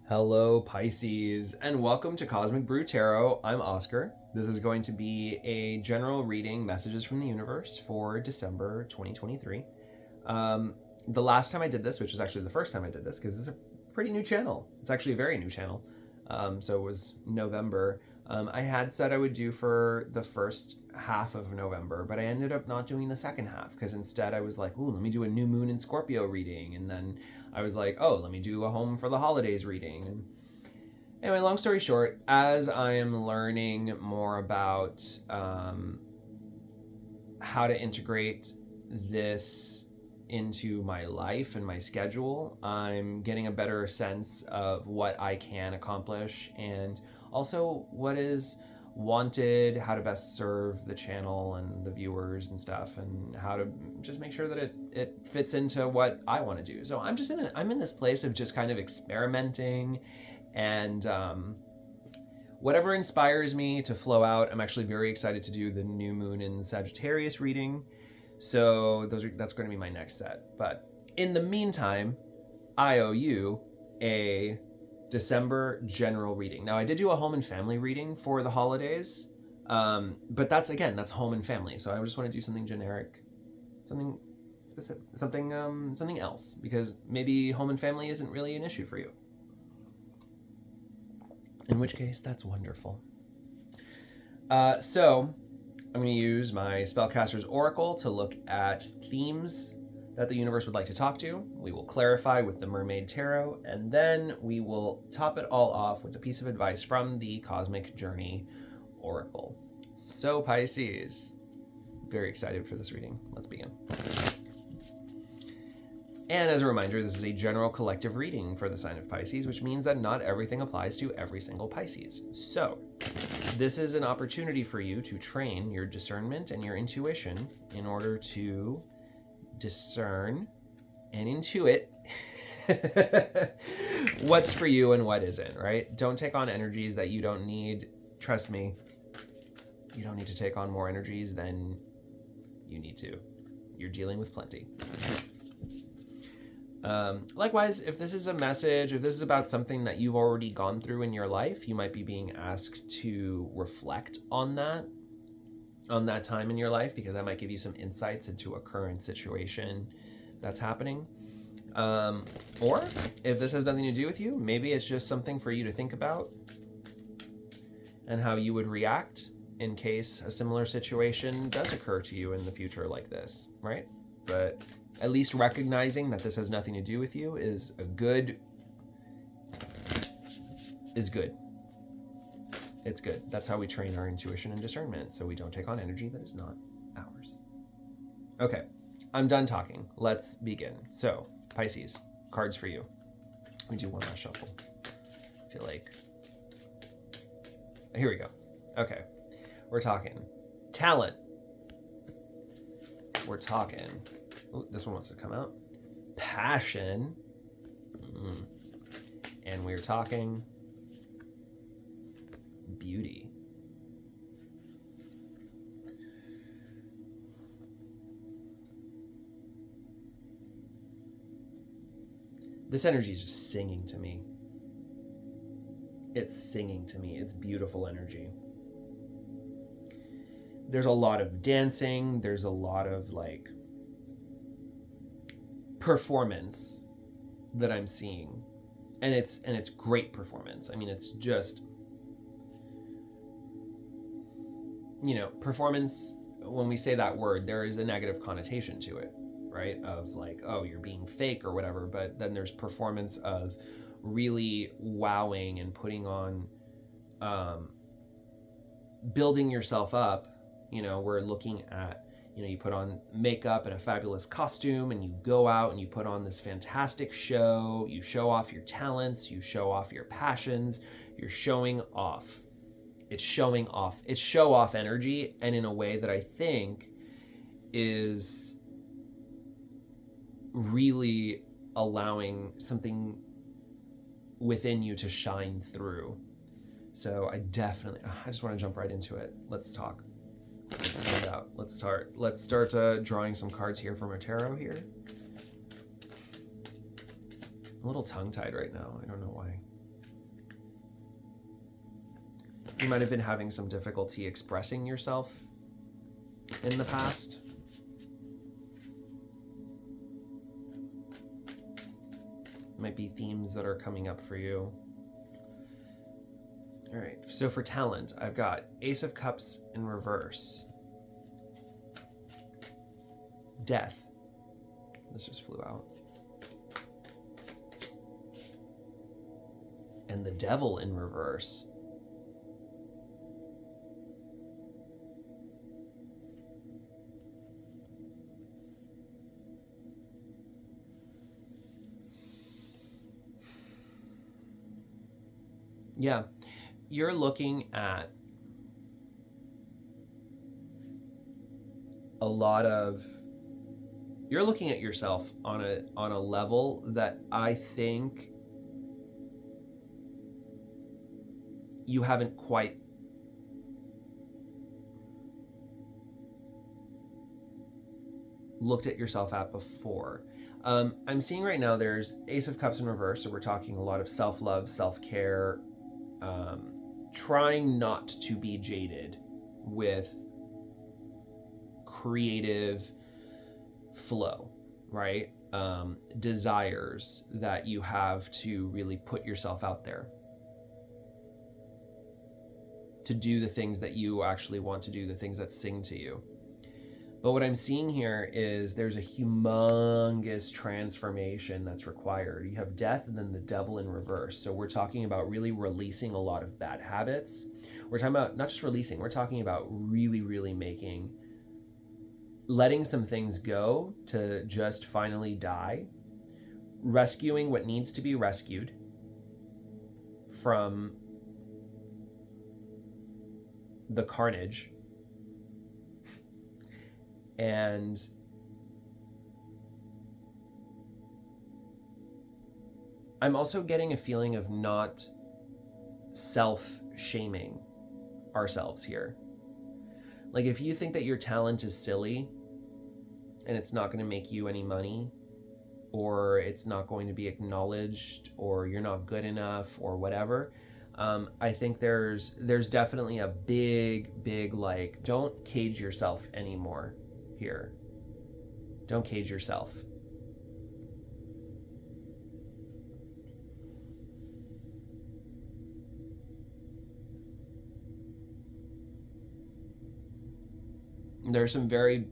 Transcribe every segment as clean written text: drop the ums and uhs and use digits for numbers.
Hello, Pisces, and welcome to Cosmic Brew Tarot. I'm Oscar. This is going to be a general reading, messages from the universe for December 2023. The last time I did this, which was actually the first time I did this, because it's a pretty new channel. It's actually a very new channel. So it was November. I had said I would do for the first half of November, but I ended up not doing the second half because instead I was like, ooh, let me do a new moon in Scorpio reading. And then I was like, oh, let me do a home for the holidays reading. And anyway, long story short, as I am learning more about how to integrate this into my life and my schedule, I'm getting a better sense of what I can accomplish and also what is wanted, how to best serve the channel and the viewers and stuff, and how to just make sure that it fits into what I want to do. So I'm in this place of just kind of experimenting and whatever inspires me to flow out. I'm actually very excited to do the new moon in Sagittarius reading. So that's going to be my next set. But in the meantime, I owe you a December general reading. Now, I did do a home and family reading for the holidays, but that's home and family. So I just want to do something generic, something specific, something else, because maybe home and family isn't really an issue for you. In which case, that's wonderful. So I'm going to use my Spellcaster's Oracle to look at themes that the universe would like to talk to. We will clarify with the Mermaid Tarot, and then we will top it all off with a piece of advice from the Cosmic Journey Oracle. So Pisces, very excited for this reading. Let's begin. And as a reminder, this is a general collective reading for the sign of Pisces, which means that not everything applies to every single Pisces. So this is an opportunity for you to train your discernment and your intuition in order to discern and intuit what's for you and what isn't, right? Don't take on energies that you don't need. Trust me, you don't need to take on more energies than you need to. You're dealing with plenty. Likewise, if this is a message, if this is about something that you've already gone through in your life, you might be being asked to reflect on that time in your life, because that might give you some insights into a current situation that's happening. Or if this has nothing to do with you, maybe it's just something for you to think about and how you would react in case a similar situation does occur to you in the future like this, right? But at least recognizing that this has nothing to do with you is good. It's good. That's how we train our intuition and discernment, so we don't take on energy that is not ours. Okay, I'm done talking. Let's begin. So, Pisces, cards for you. Let me do one last shuffle. I feel like... Here we go. Okay, we're talking talent. We're talking... Ooh, this one wants to come out. Passion. And we're talking... beauty. This energy is just singing to me. It's singing to me. It's beautiful energy. There's a lot of dancing. There's a lot of like performance that I'm seeing. And it's great performance. I mean, it's just, you know, performance, when we say that word, there is a negative connotation to it, right? Of like, oh, you're being fake or whatever. But then there's performance of really wowing and putting on, building yourself up. You know, we're looking at, you know, you put on makeup and a fabulous costume and you go out and you put on this fantastic show. You show off your talents, you show off your passions, you're showing off. It's showing off. It's show off energy, and in a way that I think is really allowing something within you to shine through. So I just want to jump right into it. Let's talk. Let's find out. Let's start drawing some cards here from our tarot here. I'm a little tongue-tied right now. I don't know why. You might have been having some difficulty expressing yourself in the past. Might be themes that are coming up for you. All right, so for talent, I've got Ace of Cups in reverse. Death. This just flew out. And the Devil in reverse. Yeah, you're looking at you're looking at yourself on a level that I think you haven't quite looked at yourself at before. I'm seeing right now there's Ace of Cups in reverse, so we're talking a lot of self-love, self-care, trying not to be jaded with creative flow, right? Desires that you have to really put yourself out there, to do the things that you actually want to do, the things that sing to you. But what I'm seeing here is there's a humongous transformation that's required. You have Death and then the Devil in reverse. So we're talking about really releasing a lot of bad habits. We're talking about not just releasing, we're talking about really, really letting some things go to just finally die, rescuing what needs to be rescued from the carnage. And I'm also getting a feeling of not self-shaming ourselves here. Like, if you think that your talent is silly and it's not going to make you any money, or it's not going to be acknowledged, or you're not good enough, or whatever, I think there's definitely a big, like, don't cage yourself anymore here. Don't cage yourself. There's some very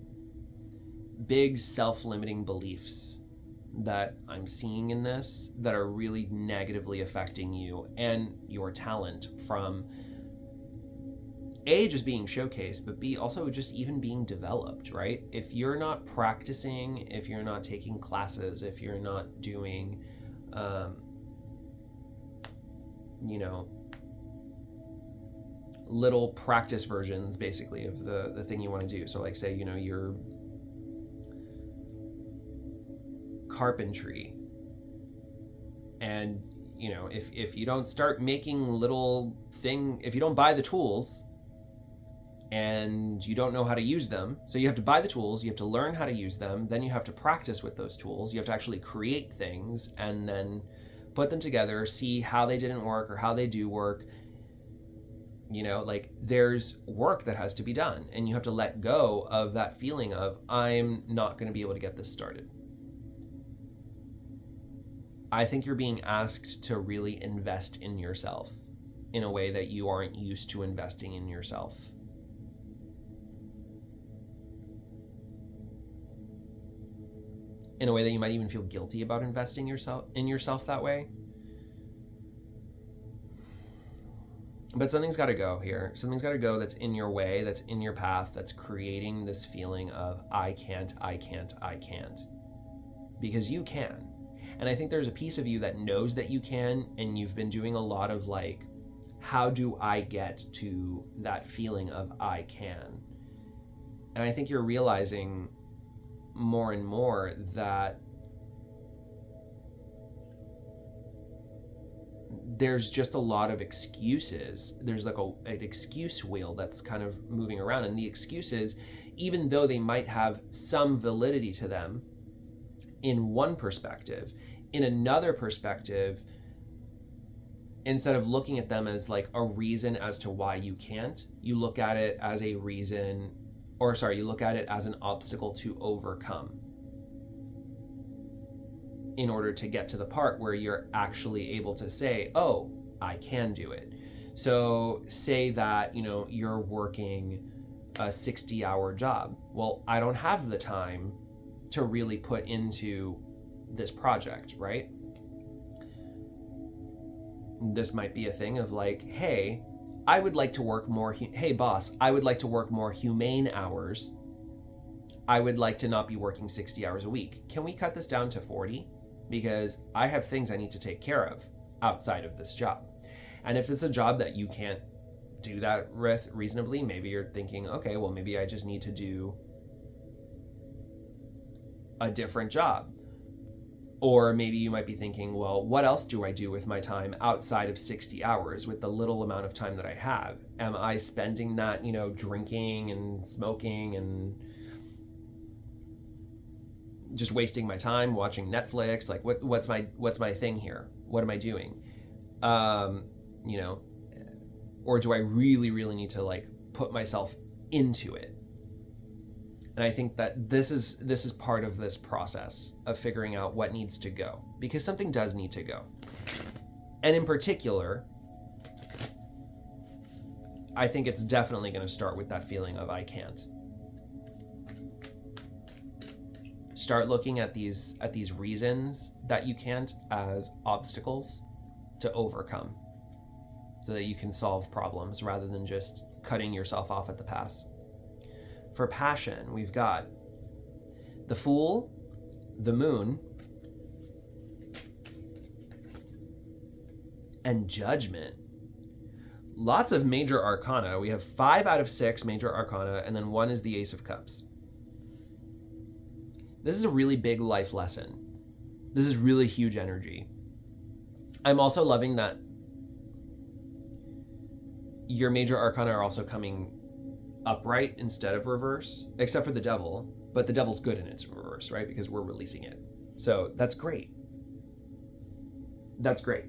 big self-limiting beliefs that I'm seeing in this that are really negatively affecting you and your talent, from A, just being showcased, but B, also just even being developed, right? If you're not practicing, if you're not taking classes, if you're not doing, little practice versions, basically, of the thing you want to do. So like, say, your carpentry, and, if you don't start making if you don't buy the tools, and you don't know how to use them. So you have to buy the tools, you have to learn how to use them, then you have to practice with those tools, you have to actually create things and then put them together, see how they didn't work or how they do work. Like, there's work that has to be done, and you have to let go of that feeling of, I'm not going to be able to get this started. I think you're being asked to really invest in yourself in a way that you aren't used to investing in yourself. In a way that you might even feel guilty about investing in yourself that way. But something's got to go here. Something's got to go that's in your way, that's in your path, that's creating this feeling of, I can't. Because you can. And I think there's a piece of you that knows that you can, and you've been doing a lot of, like, how do I get to that feeling of I can? And I think you're realizing more and more that there's just a lot of excuses. There's like an excuse wheel that's kind of moving around, and the excuses, even though they might have some validity to them in one perspective, in another perspective, instead of looking at them as like a reason as to why you can't, you look at it as a reason, or sorry, you look at it as an obstacle to overcome in order to get to the part where you're actually able to say, oh, I can do it. So say that, you're working a 60-hour job. Well, I don't have the time to really put into this project, right? This might be a thing of like, hey, I would like to work more, hey boss, I would like to work more humane hours. I would like to not be working 60 hours a week. Can we cut this down to 40? Because I have things I need to take care of outside of this job. And if it's a job that you can't do that with reasonably, maybe you're thinking, okay, well, maybe I just need to do a different job. Or maybe you might be thinking, well, what else do I do with my time outside of 60 hours with the little amount of time that I have? Am I spending that, drinking and smoking and just wasting my time watching Netflix? Like what's my thing here? What am I doing? Or do I really, really need to like put myself into it? And I think that this is part of this process of figuring out what needs to go, because something does need to go. And in particular, I think it's definitely going to start with that feeling of I can't. Start looking at these reasons that you can't as obstacles to overcome, so that you can solve problems rather than just cutting yourself off at the pass. For passion, we've got the Fool, the Moon, and Judgment. Lots of major arcana. We have 5 out of 6 major arcana, and then 1 is the Ace of Cups. This is a really big life lesson. This is really huge energy. I'm also loving that your major arcana are also coming upright instead of reverse, except for the Devil, but the Devil's good in its reverse, right? Because we're releasing it. So that's great. That's great.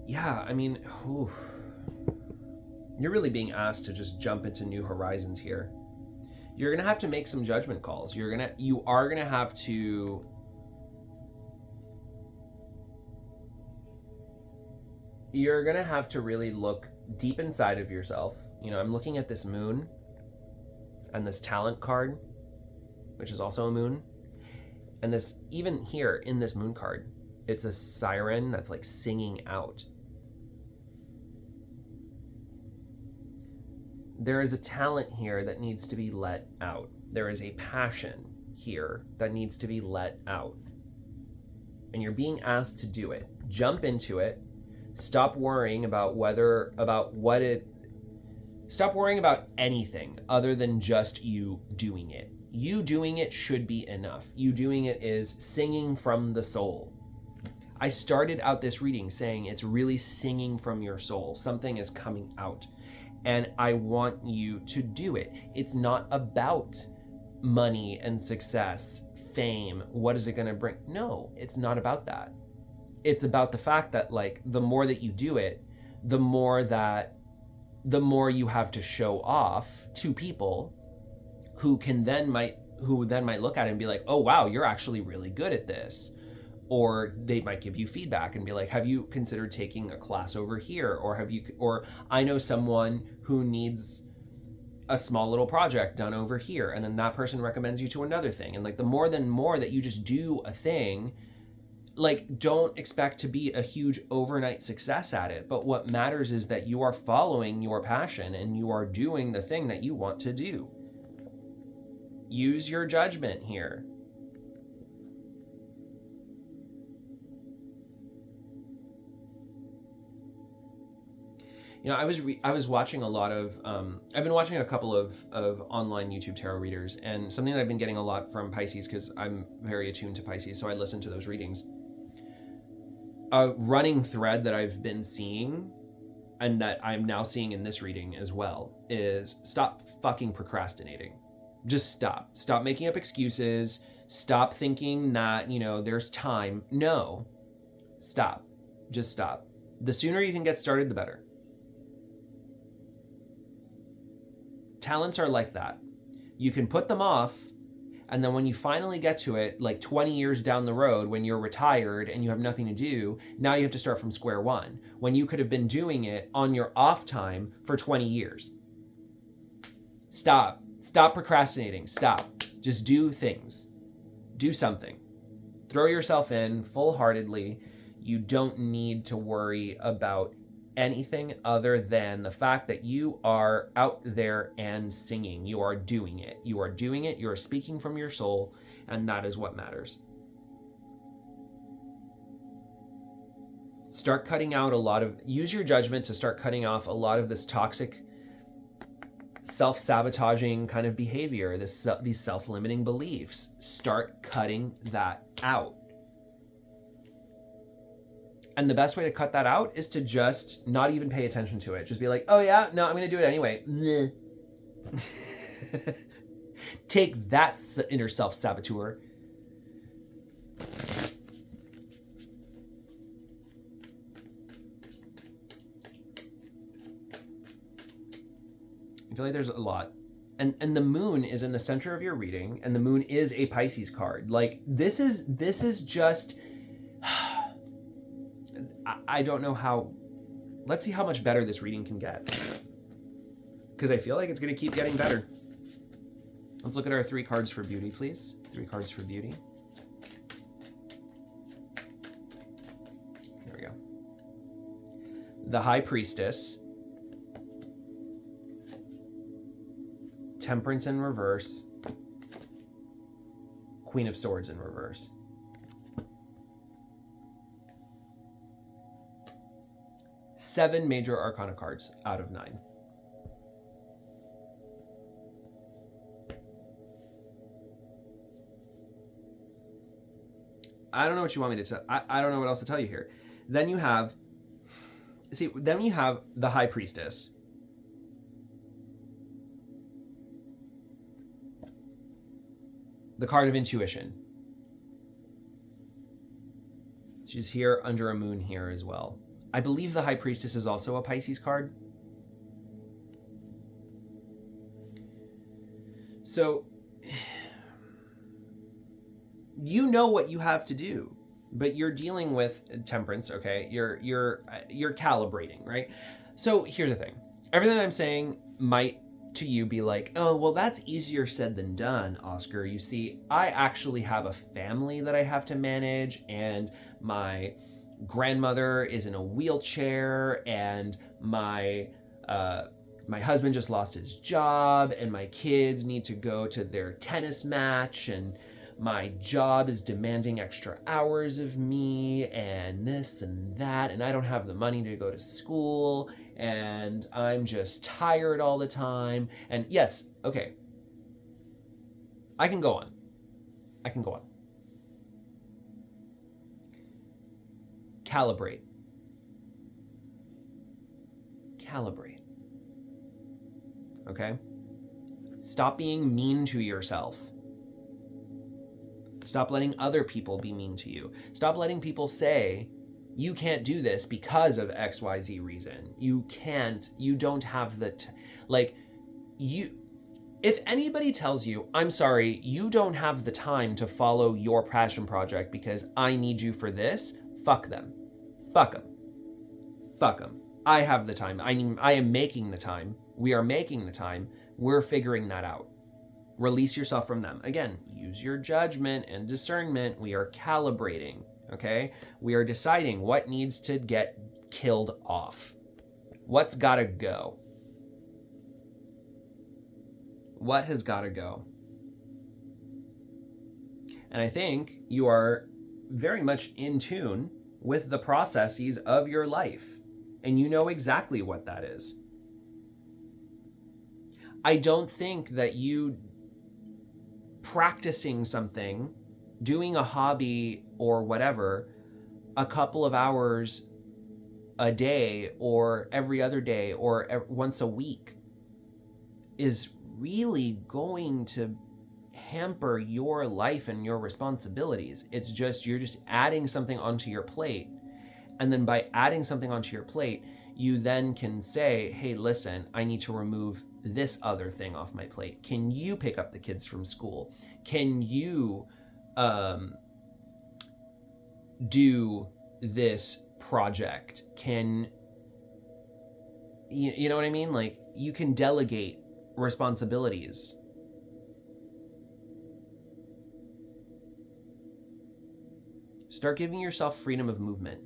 Yeah, I mean, you're really being asked to just jump into new horizons here. You're gonna have to make some judgment calls. You are gonna have to really look deep inside of yourself. I'm looking at this moon and this talent card, which is also a moon. And this, even here in this moon card, it's a siren that's like singing out. There is a talent here that needs to be let out. There is a passion here that needs to be let out. And you're being asked to do it. Jump into it. Stop worrying about stop worrying about anything other than just you doing it. You doing it should be enough. You doing it is singing from the soul. I started out this reading saying it's really singing from your soul. Something is coming out. And I want you to do it. It's not about money and success, fame. What is it going to bring? No, it's not about that. It's about the fact that like the more that you do it, the more you have to show off to people who then might look at it and be like, oh wow, you're actually really good at this. Or they might give you feedback and be like, have you considered taking a class over here? Or I know someone who needs a small little project done over here. And then that person recommends you to another thing. And like the more that you just do a thing, like don't expect to be a huge overnight success at it. But what matters is that you are following your passion and you are doing the thing that you want to do. Use your judgment here. I was watching a lot of, I've been watching a couple of online YouTube tarot readers, and something that I've been getting a lot from Pisces, because I'm very attuned to Pisces, so I listen to those readings. A running thread that I've been seeing, and that I'm now seeing in this reading as well, is stop fucking procrastinating. Just stop. Stop making up excuses. Stop thinking that, there's time. No. Stop. Just stop. The sooner you can get started, the better. Talents are like that. You can put them off, and then when you finally get to it, like 20 years down the road, when you're retired and you have nothing to do, now you have to start from square one, when you could have been doing it on your off time for 20 years. Stop. Stop procrastinating. Stop. Just do things. Do something. Throw yourself in full-heartedly. You don't need to worry about anything other than the fact that you are out there and singing. You are doing it. You are doing it. You are speaking from your soul, and that is what matters. Start cutting out use your judgment to start cutting off a lot of this toxic, self-sabotaging kind of behavior, these self-limiting beliefs. Start cutting that out. And the best way to cut that out is to just not even pay attention to it. Just be like, oh yeah, no, I'm going to do it anyway. Take that, inner self-saboteur. I feel like there's a lot. And the moon is in the center of your reading, and the moon is a Pisces card. Like, this is just... I don't know how... Let's see how much better this reading can get. Because I feel like it's going to keep getting better. Let's look at our 3 cards for beauty, please. 3 cards for beauty. Here we go. The High Priestess. Temperance in reverse. Queen of Swords in reverse. Seven major arcana cards out of 9. I don't know what you want me to tell. I don't know what else to tell you here. Then you have the High Priestess. The card of intuition. She's here under a moon here as well. I believe the High Priestess is also a Pisces card. So, you know what you have to do, but you're dealing with temperance, okay? You're calibrating, right? So here's the thing. Everything I'm saying might to you be like, oh, well, that's easier said than done, Oscar. You see, I actually have a family that I have to manage, and my grandmother is in a wheelchair, and my husband just lost his job, and my kids need to go to their tennis match, and my job is demanding extra hours of me, and this and that, and I don't have the money to go to school, and I'm just tired all the time. And yes, okay, I can go on. Calibrate. Okay? Stop being mean to yourself. Stop letting other people be mean to you. Stop letting people say, you can't do this because of XYZ reason. You can't, you don't have the, if anybody tells you, I'm sorry, you don't have the time to follow your passion project because I need you for this, fuck them. Fuck them. Fuck them. I have the time. I am making the time. We are making the time. We're figuring that out. Release yourself from them. Again, use your judgment and discernment. We are calibrating, okay? We are deciding what needs to get killed off. What's gotta go? What has gotta go? And I think you are very much in tune with the processes of your life, and you know exactly what that is. I don't think that you practicing something, doing a hobby or whatever, a couple of hours a day or every other day or once a week is really going to hamper your life and your responsibilities. It's just, you're just adding something onto your plate. And then by adding something onto your plate, you then can say, hey, listen, I need to remove this other thing off my plate. Can you pick up the kids from school? Can you do this project? Can you know what I mean? Like, you can delegate responsibilities. Start giving yourself freedom of movement.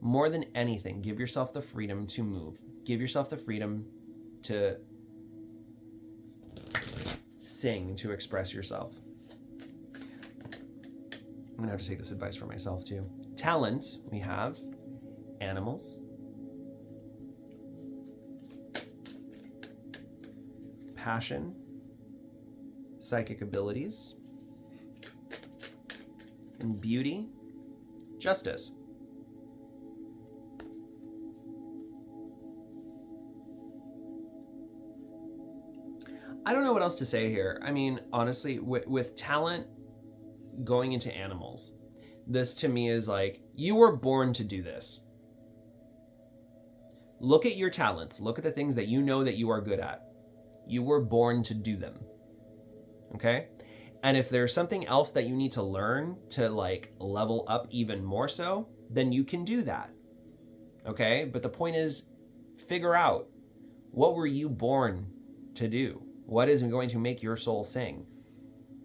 More than anything, give yourself the freedom to move. Give yourself the freedom to sing, to express yourself. I'm gonna have to take this advice for myself too. Talent, we have animals, passion, psychic abilities, and beauty, justice. I don't know what else to say here. I mean, honestly, with talent going into animals, this to me is like, you were born to do this. Look at your talents. Look at the things that you know that you are good at. You were born to do them. Okay? And if there's something else that you need to learn to like level up even more so, then you can do that. Okay? But the point is, figure out, what were you born to do? What is going to make your soul sing?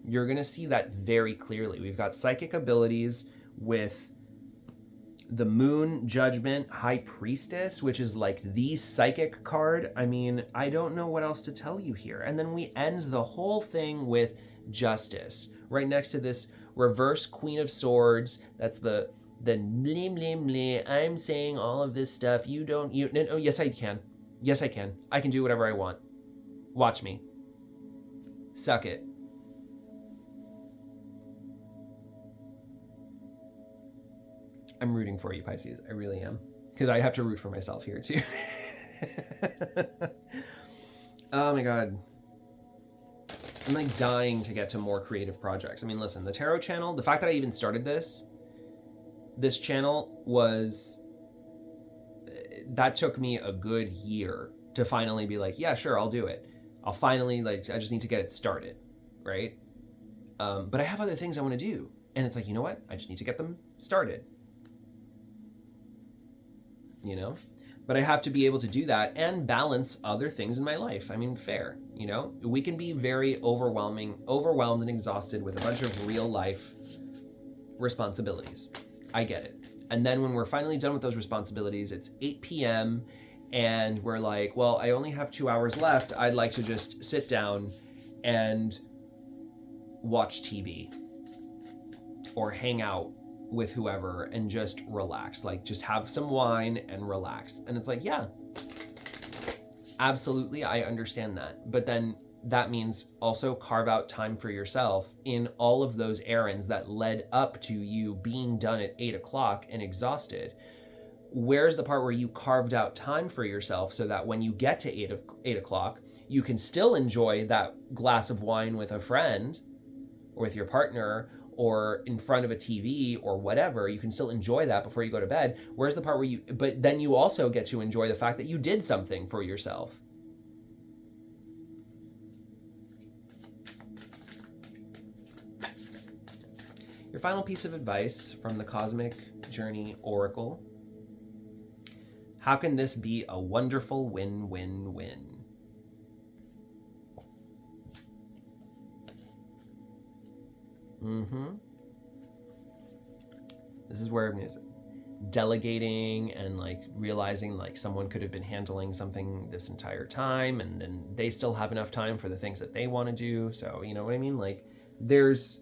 You're going to see that very clearly. We've got psychic abilities with the Moon, Judgment, High Priestess, which is like the psychic card. I mean, I don't know what else to tell you here. And then we end the whole thing with Justice. Right next to this reverse Queen of Swords. That's the blim, blim, blim. I'm saying all of this stuff. No, yes, I can. Yes, I can. I can do whatever I want. Watch me. Suck it. I'm rooting for you, Pisces. I really am. Because I have to root for myself here, too. Oh, my God. I'm, like, dying to get to more creative projects. I mean, listen, the Tarot channel, the fact that I even started this channel was... That took me a good year to finally be like, yeah, sure, I'll do it. I'll finally, like, I just need to get it started, right? But I have other things I want to do. And it's like, you know what? I just need to get them started. You know? But I have to be able to do that and balance other things in my life. I mean, fair, you know? We can be very overwhelmed and exhausted with a bunch of real life responsibilities. I get it. And then when we're finally done with those responsibilities, it's 8 p.m., and we're like, well, I only have 2 hours left. I'd like to just sit down and watch TV or hang out with whoever and just relax. Like, just have some wine and relax. And it's like, yeah, absolutely, I understand that. But then that means also carve out time for yourself in all of those errands that led up to you being done at 8 o'clock and exhausted. Where's the part where you carved out time for yourself so that when you get to 8 o'clock, you can still enjoy that glass of wine with a friend or with your partner or in front of a TV or whatever? You can still enjoy that before you go to bed. Where's the part where but then you also get to enjoy the fact that you did something for yourself. Your final piece of advice from the Cosmic Journey Oracle. How can this be a wonderful win-win-win? This is where delegating and like realizing like someone could have been handling something this entire time and then they still have enough time for the things that they want to do. So, you know what I mean? Like there's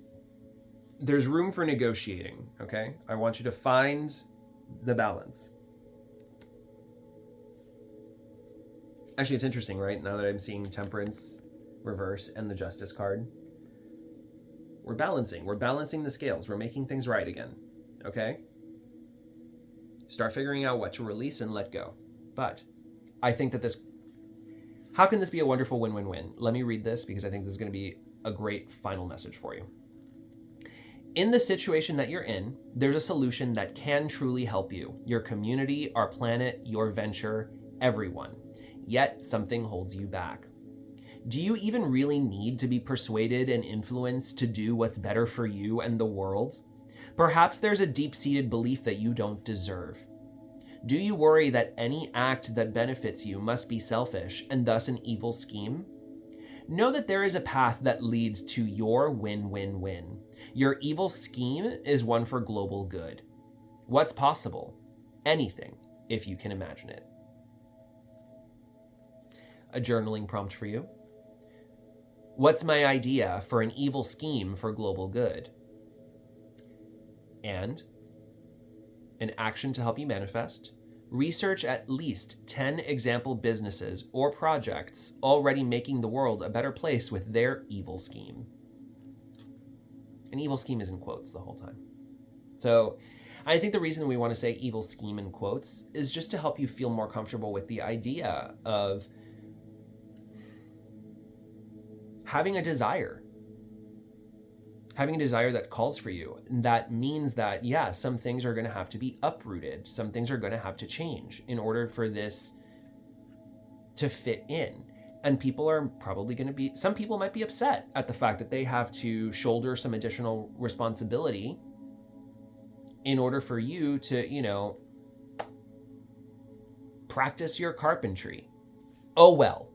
room for negotiating, okay? I want you to find the balance. Actually, it's interesting, right? Now that I'm seeing Temperance reverse and the Justice card. We're balancing the scales. We're making things right again, okay? Start figuring out what to release and let go. But I think that How can this be a wonderful win-win-win? Let me read this because I think this is going to be a great final message for you. In the situation that you're in, there's a solution that can truly help you, your community, our planet, your venture, everyone. Yet something holds you back. Do you even really need to be persuaded and influenced to do what's better for you and the world? Perhaps there's a deep-seated belief that you don't deserve. Do you worry that any act that benefits you must be selfish and thus an evil scheme? Know that there is a path that leads to your win-win-win. Your evil scheme is one for global good. What's possible? Anything, if you can imagine it. A journaling prompt for you. What's my idea for an evil scheme for global good? And an action to help you manifest. Research at least 10 example businesses or projects already making the world a better place with their evil scheme. An evil scheme is in quotes the whole time. So I think the reason we want to say evil scheme in quotes is just to help you feel more comfortable with the idea of having a desire that calls for you. And that means that, yeah, some things are going to have to be uprooted. Some things are going to have to change in order for this to fit in. And people are probably going to be, some people might be upset at the fact that they have to shoulder some additional responsibility in order for you to, practice your carpentry. Oh, well.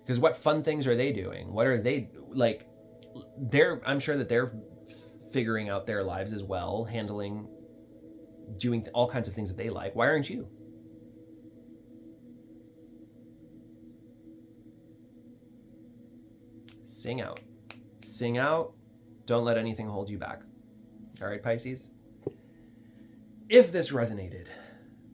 Because what fun things are they doing? What are they like? I'm sure that they're figuring out their lives as well, doing all kinds of things that they like. Why aren't you? Sing out. Sing out. Don't let anything hold you back. All right, Pisces? If this resonated,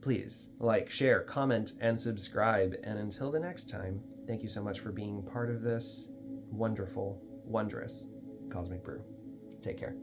please like, share, comment, and subscribe. And until the next time, thank you so much for being part of this wonderful, wondrous cosmic brew. Take care.